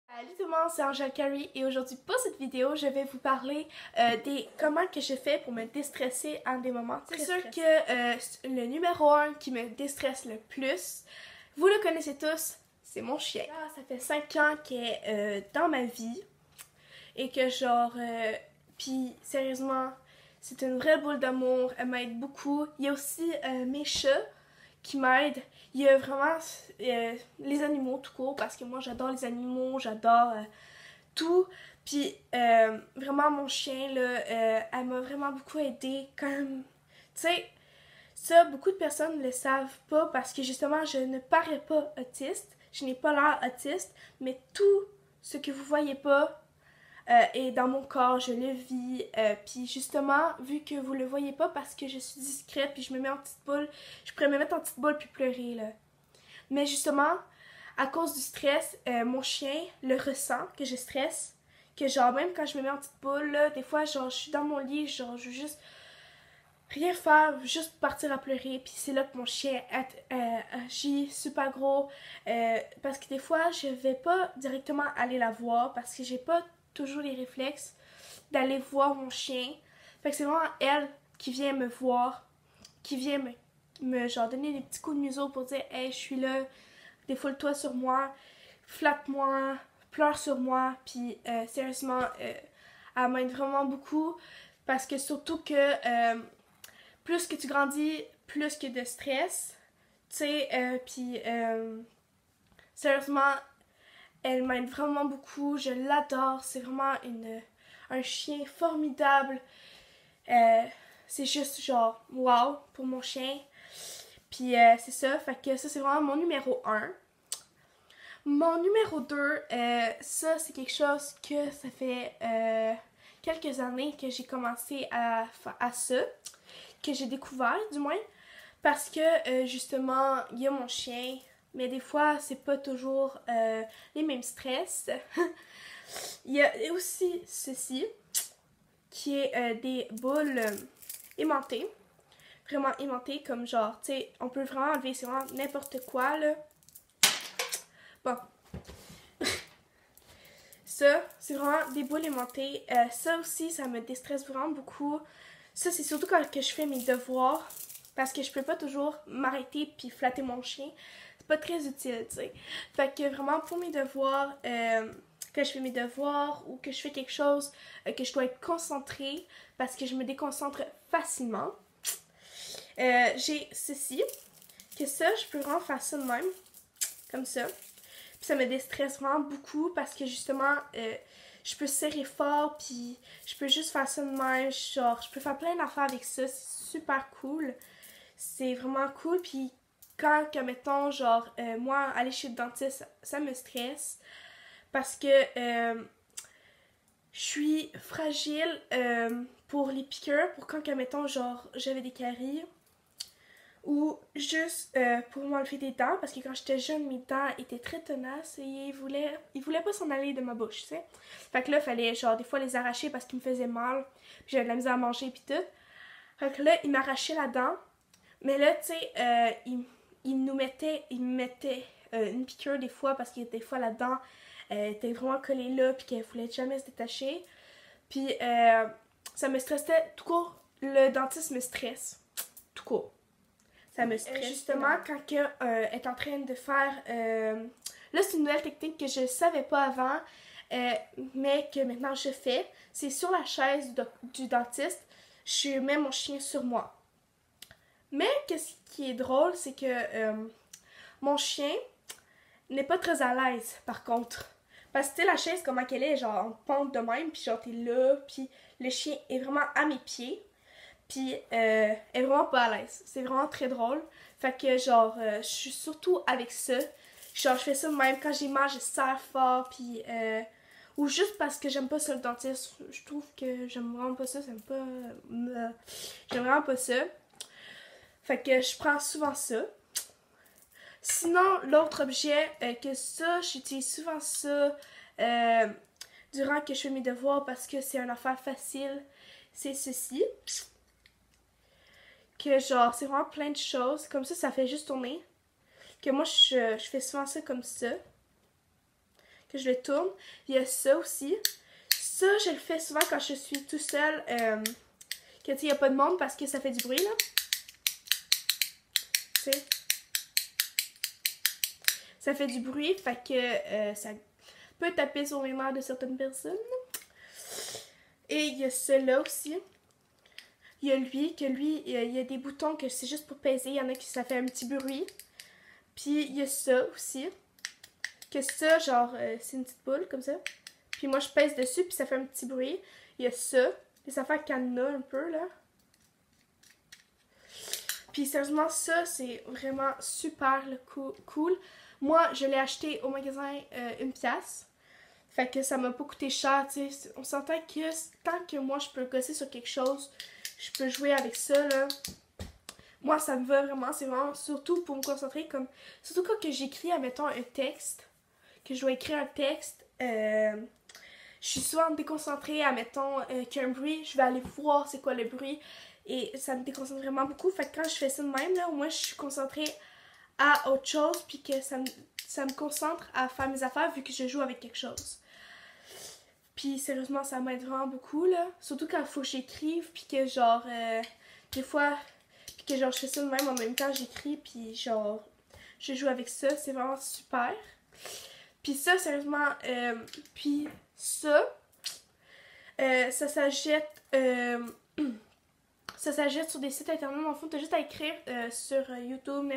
Salut tout le monde, c'est Angèle Carey et aujourd'hui pour cette vidéo, je vais vous parler des comment que je fais pour me déstresser en des moments très stressants. C'est sûr que le numéro 1 qui me déstresse le plus, vous le connaissez tous, c'est mon chien. Là, ça fait 5 ans qu'elle est dans ma vie et que genre, puis sérieusement, c'est une vraie boule d'amour, elle m'aide beaucoup. Il y a aussi mes chats qui m'aident. Il y a vraiment les animaux tout court parce que moi j'adore les animaux, j'adore tout. Puis vraiment mon chien là, elle m'a vraiment beaucoup aidée quand même. Tu sais, ça beaucoup de personnes ne le savent pas parce que justement je ne parais pas autiste, je n'ai pas l'air autiste, mais tout ce que vous voyez pas et dans mon corps, je le vis. Puis justement, vu que vous le voyez pas parce que je suis discrète puis je me mets en petite boule, je pourrais me mettre en petite boule puis pleurer là. Mais justement, à cause du stress, mon chien le ressent que je stresse, que genre même quand je me mets en petite boule là, des fois genre je suis dans mon lit, genre je veux juste rien faire, juste partir à pleurer. Puis c'est là que mon chien agit super gros parce que des fois je vais pas directement aller la voir parce que j'ai pas toujours les réflexes d'aller voir mon chien. Fait que c'est vraiment elle qui vient me voir, qui vient me genre donner des petits coups de museau pour dire hey, je suis là, défoule-toi sur moi, flatte-moi, pleure sur moi. Puis sérieusement, elle m'aide vraiment beaucoup parce que surtout que plus que tu grandis, plus que de stress, tu sais, puis sérieusement, elle m'aide vraiment beaucoup, je l'adore, c'est vraiment un chien formidable. C'est juste genre wow pour mon chien. Puis c'est ça, fait que ça c'est vraiment mon numéro 1. Mon numéro 2, ça c'est quelque chose que ça fait quelques années que j'ai commencé à ça, que j'ai découvert du moins, parce que justement il y a mon chien. Mais des fois, c'est pas toujours les mêmes stress. Il y a aussi ceci, qui est des boules aimantées. Vraiment aimantées, comme genre, tu sais, on peut vraiment enlever, c'est vraiment n'importe quoi, là. Bon. Ça, c'est vraiment des boules aimantées. Ça aussi, ça me déstresse vraiment beaucoup. Ça, c'est surtout quand que je fais mes devoirs, parce que je peux pas toujours m'arrêter puis flatter mon chien. C'est pas très utile, tu sais. Fait que vraiment, pour mes devoirs, quand je fais mes devoirs ou que je fais quelque chose que je dois être concentrée parce que je me déconcentre facilement, j'ai ceci, que ça, je peux vraiment faire ça de même, comme ça. Puis ça me déstresse vraiment beaucoup parce que justement, je peux serrer fort puis je peux juste faire ça de même, genre, je peux faire plein d'affaires avec ça, c'est super cool. C'est vraiment cool, puis quand, mettons, genre, moi, aller chez le dentiste, ça me stresse parce que je suis fragile pour les piqûres, pour quand, mettons, genre, j'avais des caries ou juste pour m'enlever des dents parce que quand j'étais jeune, mes dents étaient très tenaces et ils voulaient pas s'en aller de ma bouche, tu sais. Fait que là, il fallait, genre, des fois les arracher parce qu'ils me faisaient mal, puis j'avais de la misère à manger, puis tout. Fait que là, ils m'arrachaient la dent. Mais là, tu sais, il me mettait une piqûre des fois parce que des fois la dent était vraiment collée là puis qu'elle voulait jamais se détacher. Puis ça me stressait tout court. Le dentiste me stresse. Tout court. Ça me stresse. Justement, quand elle est en train de faire... là, c'est une nouvelle technique que je ne savais pas avant, mais que maintenant je fais. C'est sur la chaise du dentiste, je mets mon chien sur moi. Mais qu'est-ce qui est drôle, c'est que mon chien n'est pas très à l'aise, par contre. Parce que tu sais, la chaise, comment qu'elle est, genre en pente de même, puis genre t'es là, puis le chien est vraiment à mes pieds, puis elle est vraiment pas à l'aise. C'est vraiment très drôle. Fait que genre, je suis surtout avec ça. Genre, je fais ça même quand j'ai mal, je serre fort, puis ou juste parce que j'aime pas ça le dentiste. Je trouve que j'aime vraiment pas ça, j'aime vraiment pas ça. Fait que je prends souvent ça. Sinon, l'autre objet que ça, j'utilise souvent ça durant que je fais mes devoirs parce que c'est une affaire facile. C'est ceci. que genre c'est vraiment plein de choses. Comme ça fait juste tourner. Que moi je fais souvent ça comme ça. Que je le tourne. Il y a ça aussi. Ça, je le fais souvent quand je suis tout seul. Que tu sais, il n'y a pas de monde parce que ça fait du bruit là. Tu sais. Ça fait du bruit, fait que ça peut taper sur les nerfs de certaines personnes. Et il y a celui-là aussi. Il y a lui, il y a des boutons que c'est juste pour peser. Il y en a qui ça fait un petit bruit. Puis il y a ça aussi. Que ça, genre, c'est une petite boule comme ça. Puis moi, je pèse dessus, puis ça fait un petit bruit. Il y a ça. Et ça fait un cadenas un peu, là. Puis sérieusement, ça, c'est vraiment super cool. Moi, je l'ai acheté au magasin 1$. Fait que ça m'a pas coûté cher, tu sais. On s'entend que tant que moi, je peux gosser sur quelque chose, je peux jouer avec ça, là. Moi, ça me va vraiment. C'est vraiment surtout pour me concentrer. Surtout quand j'écris, admettons, un texte. Que je dois écrire un texte. Je suis souvent déconcentrée, admettons, qu'il y a un bruit. Je vais aller voir c'est quoi le bruit. Et ça me déconcentre vraiment beaucoup. Fait que quand je fais ça de même, là, au moins, je suis concentrée à autre chose. Puis que ça me concentre à faire mes affaires vu que je joue avec quelque chose. Puis sérieusement, ça m'aide vraiment beaucoup, là. Surtout quand il faut que j'écrive, puis que genre, des fois, puis que genre, je fais ça de même en même temps, j'écris, puis genre, je joue avec ça, c'est vraiment super. Puis ça, sérieusement, puis ça, ça s'achète, ça s'achète sur des sites internet. En fond, t'as juste à écrire sur YouTube,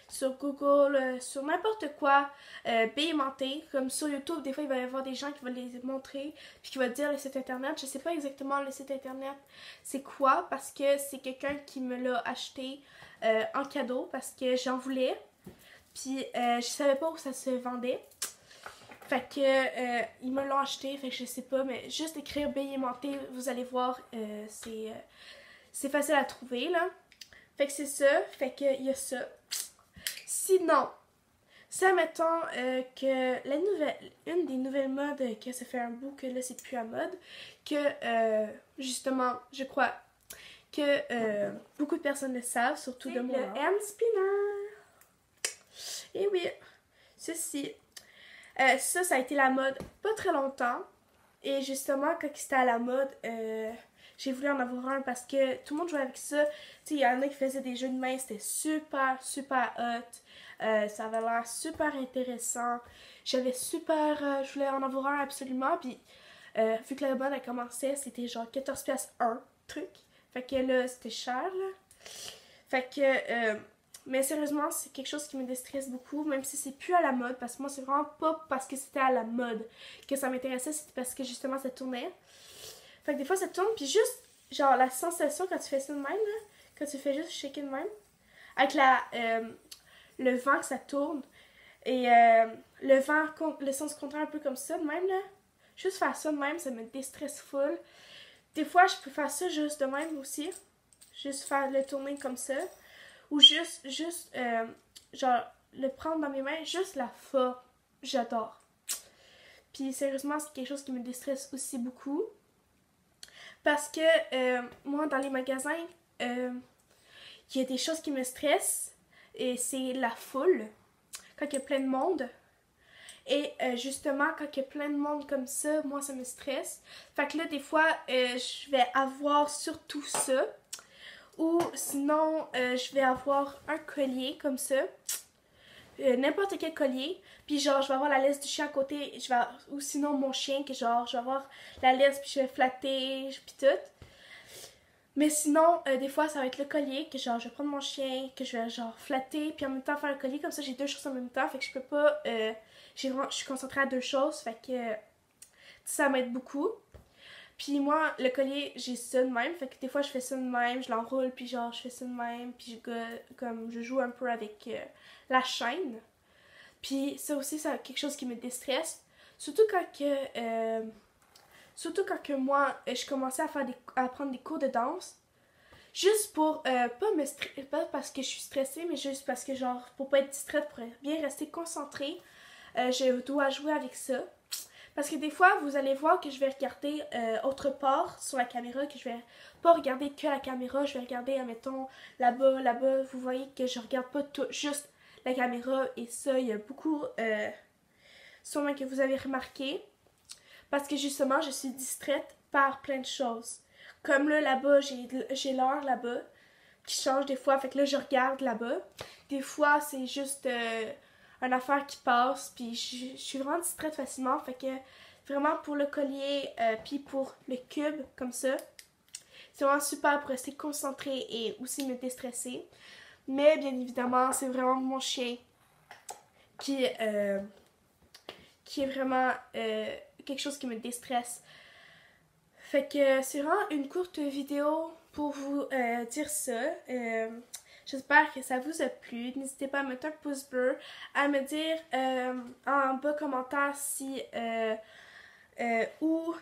sur Google, sur n'importe quoi, aimanté. Comme sur YouTube, des fois, il va y avoir des gens qui vont les montrer, puis qui vont dire le site internet. Je sais pas exactement le site internet c'est quoi, parce que c'est quelqu'un qui me l'a acheté en cadeau, parce que j'en voulais. Puis je savais pas où ça se vendait. Fait que ils me l'ont acheté, fait que je sais pas, mais juste écrire aimanté, vous allez voir, c'est facile à trouver, là. Fait que c'est ça. Fait que il y a ça. Sinon, ça, mettons que une des nouvelles modes, que ça fait un bout que là, c'est plus à mode, que, justement, je crois que beaucoup de personnes le savent, surtout de moi. Le hand spinner. Et oui, ceci. Ça a été la mode pas très longtemps. Et justement, quand c'était à la mode, j'ai voulu en avoir un parce que tout le monde jouait avec ça. Tu sais, il y en a qui faisaient des jeux de main, c'était super, super hot. Ça avait l'air super intéressant. Je voulais en avoir un absolument. Puis, vu que la mode a commencé, c'était genre 14$ un truc. Fait que là, c'était cher, là. Fait que, mais sérieusement, c'est quelque chose qui me déstresse beaucoup, même si c'est plus à la mode, parce que moi, c'est vraiment pas parce que c'était à la mode que ça m'intéressait, c'était parce que justement, ça tournait. Fait que des fois, ça tourne, puis juste, genre, la sensation quand tu fais ça de même, là, quand tu fais juste shaker de même, avec le vent que ça tourne, et le vent, le sens contraire un peu comme ça de même, là, juste faire ça de même, ça me déstresse full. Des fois, je peux faire ça juste de même aussi, juste faire le tourner comme ça. Ou juste genre, le prendre dans mes mains, juste la forme. J'adore. Puis sérieusement, c'est quelque chose qui me déstresse aussi beaucoup. Parce que moi, dans les magasins, il y a des choses qui me stressent. Et c'est la foule. Quand il y a plein de monde. Et justement, quand il y a plein de monde comme ça, moi, ça me stresse. Fait que là, des fois, je vais avoir surtout ça. Ou sinon, je vais avoir un collier comme ça. N'importe quel collier. Puis genre, je vais avoir la laisse du chien à côté. Ou sinon, mon chien, que genre, je vais avoir la laisse, puis je vais flatter, puis tout. Mais sinon, des fois, ça va être le collier, que genre, je vais prendre mon chien, que je vais genre flatter, puis en même temps faire le collier. Comme ça, j'ai deux choses en même temps. Fait que je peux pas... je suis concentrée à deux choses. Fait que ça m'aide beaucoup. Puis moi, le collier, j'ai ça de même. Fait que des fois, je fais ça de même, je l'enroule, puis genre, je fais ça de même. Puis je joue un peu avec la chaîne. Puis ça aussi, c'est quelque chose qui me déstresse. Surtout quand que moi, je commençais à prendre des cours de danse. Juste pour pas parce que je suis stressée, mais juste parce que genre, pour pas être distraite, pour bien rester concentrée, je dois jouer avec ça. Parce que des fois, vous allez voir que je vais regarder autre part sur la caméra, que je vais pas regarder que la caméra, je vais regarder, admettons, là-bas, là-bas. Vous voyez que je regarde pas tout, juste la caméra, et ça, il y a beaucoup, sûrement que vous avez remarqué, parce que justement, je suis distraite par plein de choses. Comme là, là-bas, j'ai l'heure là-bas, qui change des fois, fait que là, je regarde là-bas. Des fois, c'est juste une affaire qui passe, puis je suis vraiment distraite facilement, fait que vraiment pour le collier, puis pour le cube, comme ça, c'est vraiment super pour rester concentré et aussi me déstresser. Mais bien évidemment, c'est vraiment mon chien qui est vraiment quelque chose qui me déstresse. Fait que c'est vraiment une courte vidéo pour vous dire ça. J'espère que ça vous a plu. N'hésitez pas à mettre un pouce bleu, à me dire en bas commentaire si ou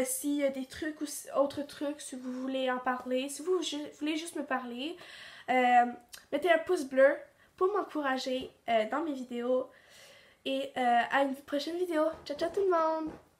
s'il y a des trucs ou autres trucs, si vous voulez en parler, si vous voulez juste me parler. Mettez un pouce bleu pour m'encourager dans mes vidéos. Et à une prochaine vidéo. Ciao ciao tout le monde!